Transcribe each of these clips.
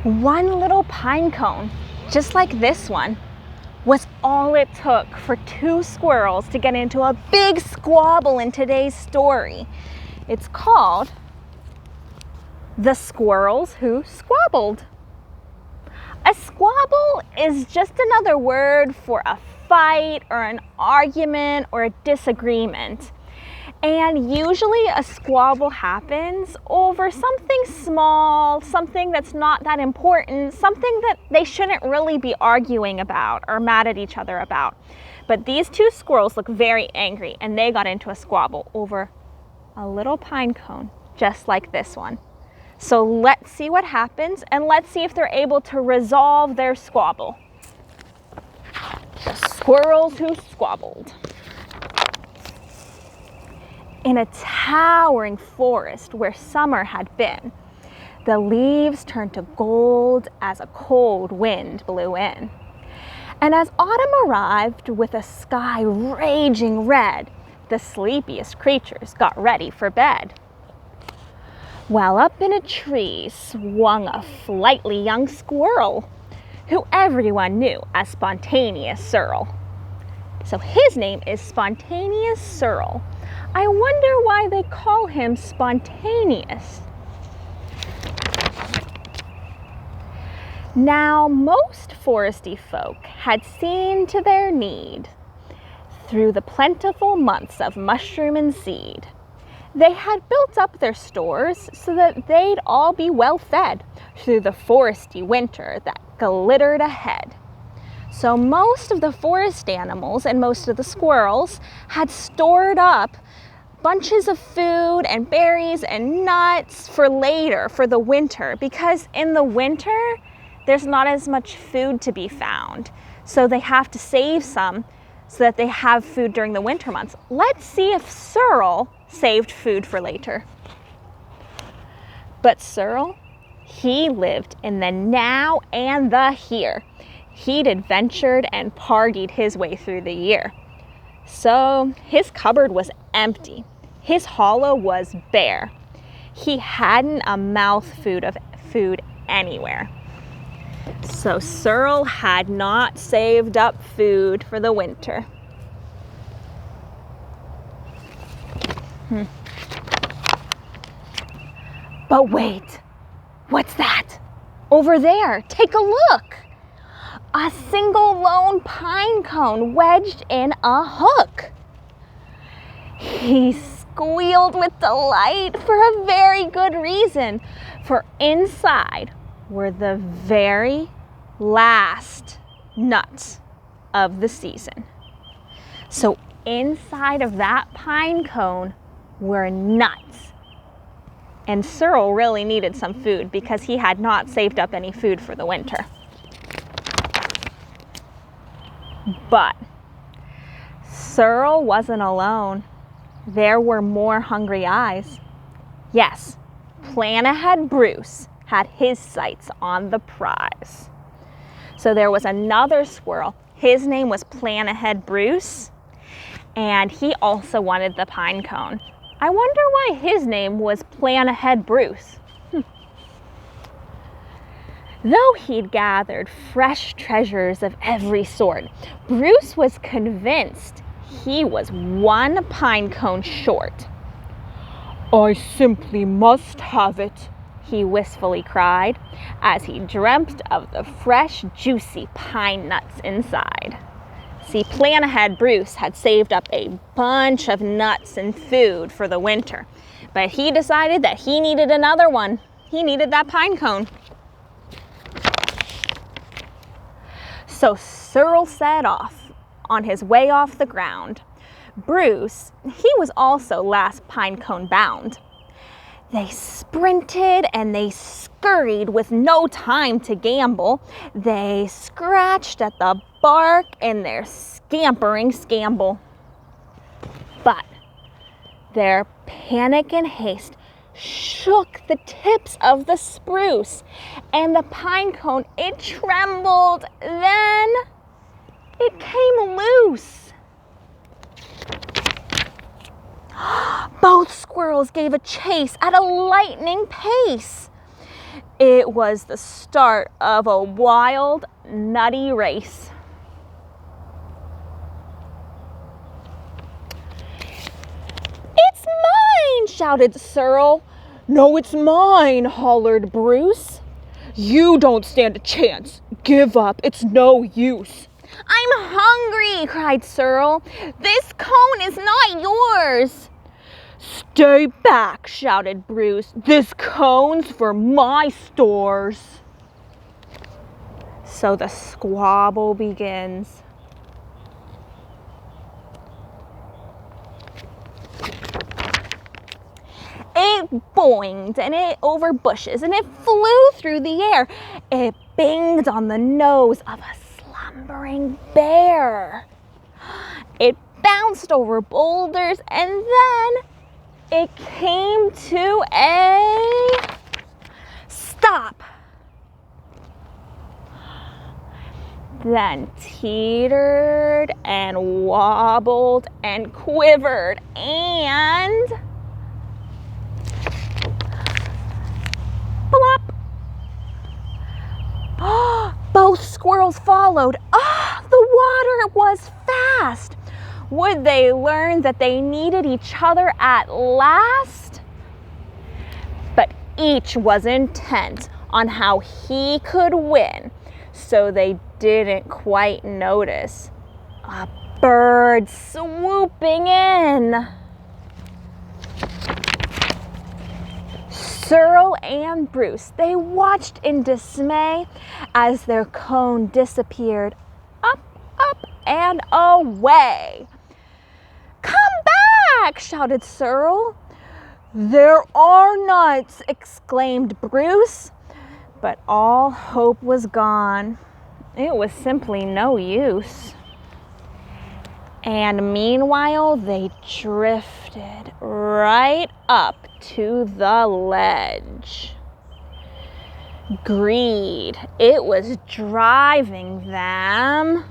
One little pine cone, just like this one, was all it took for two squirrels to get into a big squabble in today's story. It's called The Squirrels Who Squabbled. A squabble is just another word for a fight or an argument or a disagreement. And usually a squabble happens over something small, something that's not that important, something that they shouldn't really be arguing about or mad at each other about. But these two squirrels look very angry and they got into a squabble over a little pine cone, just like this one. So let's see what happens and let's see if they're able to resolve their squabble. The Squirrels Who Squabbled. In a towering forest where summer had been, the leaves turned to gold as a cold wind blew in. And as autumn arrived with a sky raging red, the sleepiest creatures got ready for bed. While up in a tree swung a flightly young squirrel, who everyone knew as Spontaneous Sorrel. So his name is Spontaneous Sorrel. I wonder why they call him spontaneous. Now, most foresty folk had seen to their need through the plentiful months of mushroom and seed. They had built up their stores so that they'd all be well fed through the foresty winter that glittered ahead. So most of the forest animals and most of the squirrels had stored up bunches of food and berries and nuts for later, for the winter, because in the winter, there's not as much food to be found. So they have to save some so that they have food during the winter months. Let's see if Sorrel saved food for later. But Sorrel, he lived in the now and the here. He'd adventured and partied his way through the year. So his cupboard was empty. His hollow was bare. He hadn't a mouthful of food anywhere. So Sorrel had not saved up food for the winter. But wait, what's that? Over there, take a look. A single lone pine cone wedged in a hook. He squealed with delight for a very good reason, for inside were the very last nuts of the season. So inside of that pine cone were nuts. And Sorrel really needed some food because he had not saved up any food for the winter. But Sorrel wasn't alone. There were more hungry eyes. Yes, Plan Ahead Bruce had his sights on the prize. So there was another squirrel. His name was Plan Ahead Bruce, and he also wanted the pine cone. I wonder why his name was Plan Ahead Bruce. Though he'd gathered fresh treasures of every sort, Bruce was convinced he was one pine cone short. "I simply must have it," he wistfully cried, as he dreamt of the fresh, juicy pine nuts inside. See, Plan Ahead Bruce had saved up a bunch of nuts and food for the winter, but he decided that he needed another one. He needed that pine cone. So Sorrel set off on his way off the ground. Bruce, he was also last pine cone bound. They sprinted and they scurried with no time to gamble. They scratched at the bark in their scampering scamble. But their panic and haste shook the tips of the spruce, and the pine cone, it trembled. Then it came loose. Both squirrels gave a chase at a lightning pace. It was the start of a wild, nutty race. "It's mine!" shouted Squirrel. "No, it's mine!" hollered Bruce. "You don't stand a chance. Give up. It's no use." "I'm hungry!" cried Squirrel. "This cone is not yours." "Stay back!" shouted Bruce. "This cone's for my stores." So the squabble begins. It boinged and it over bushes and it flew through the air. It banged on the nose of a slumbering bear. It bounced over boulders and then it came to a stop. Then teetered and wobbled and quivered and plop. Both squirrels followed. The water was fast. Would they learn that they needed each other at last? But each was intent on how he could win, so they didn't quite notice a bird swooping in. Squirrel and Bruce, they watched in dismay as their cone disappeared up, up, and away. "Come back!" shouted Squirrel. "There are nuts!" exclaimed Bruce. But all hope was gone. It was simply no use. And meanwhile, they drifted right up to the ledge. Greed, it was driving them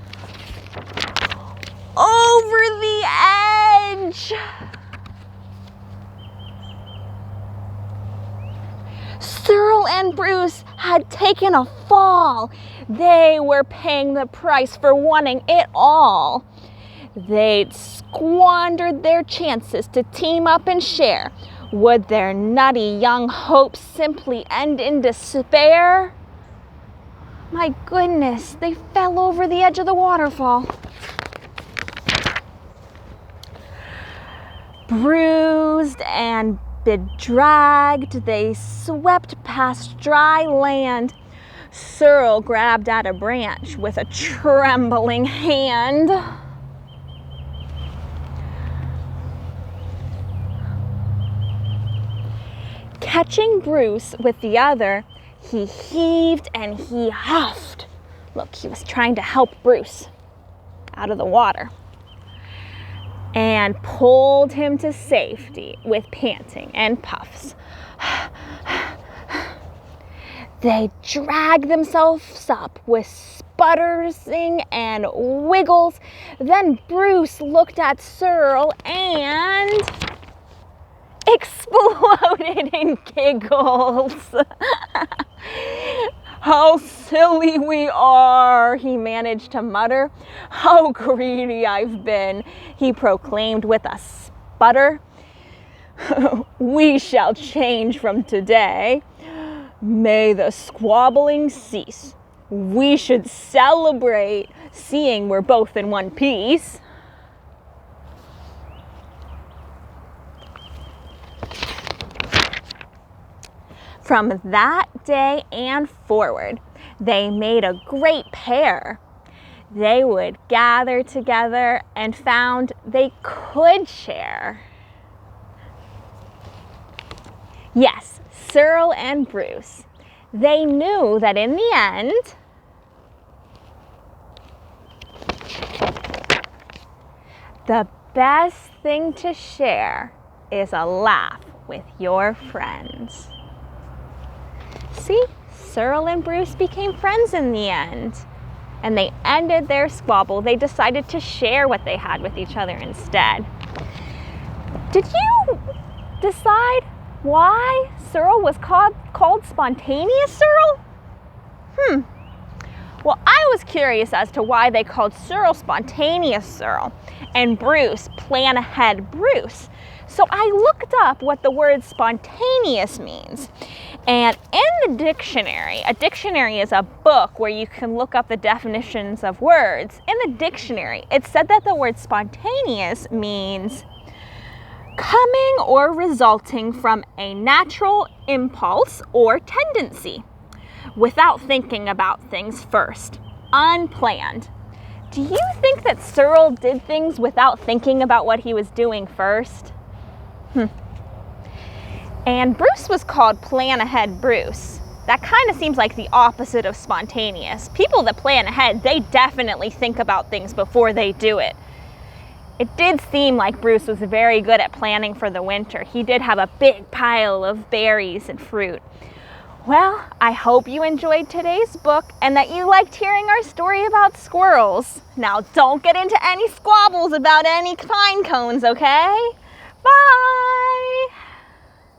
over the edge. Squirrel and Bruce had taken a fall. They were paying the price for wanting it all. They'd squandered their chances to team up and share. Would their nutty young hopes simply end in despair? My goodness, they fell over the edge of the waterfall. Bruised and bedraggled, they swept past dry land. Squirrel grabbed at a branch with a trembling hand. Catching Bruce with the other, he heaved and he huffed. Look, he was trying to help Bruce out of the water. And pulled him to safety with panting and puffs. They dragged themselves up with sputtering and wiggles. Then Bruce looked at Squirrel and exploded in giggles. "How silly we are," he managed to mutter. "How greedy I've been," he proclaimed with a sputter. "We shall change from today. May the squabbling cease. We should celebrate, seeing we're both in one piece." From that day and forward, they made a great pair. They would gather together and found they could share. Yes, Squirrel and Bruce. They knew that in the end, the best thing to share is a laugh with your friends. See, Squirrel and Bruce became friends in the end. And they ended their squabble. They decided to share what they had with each other instead. Did you decide Why Cyril was called Spontaneous Cyril? Well, I was curious as to why they called Cyril Spontaneous Cyril and Bruce Plan Ahead Bruce. So I looked up what the word spontaneous means. And in the dictionary, a dictionary is a book where you can look up the definitions of words. In the dictionary, it said that the word spontaneous means coming or resulting from a natural impulse or tendency, without thinking about things first, unplanned. Do you think that Cyril did things without thinking about what he was doing first? And Bruce was called Plan Ahead Bruce. That kind of seems like the opposite of spontaneous. People that plan ahead, they definitely think about things before they do it. It did seem like Bruce was very good at planning for the winter. He did have a big pile of berries and fruit. Well, I hope you enjoyed today's book and that you liked hearing our story about squirrels. Now, don't get into any squabbles about any pine cones, okay? Bye!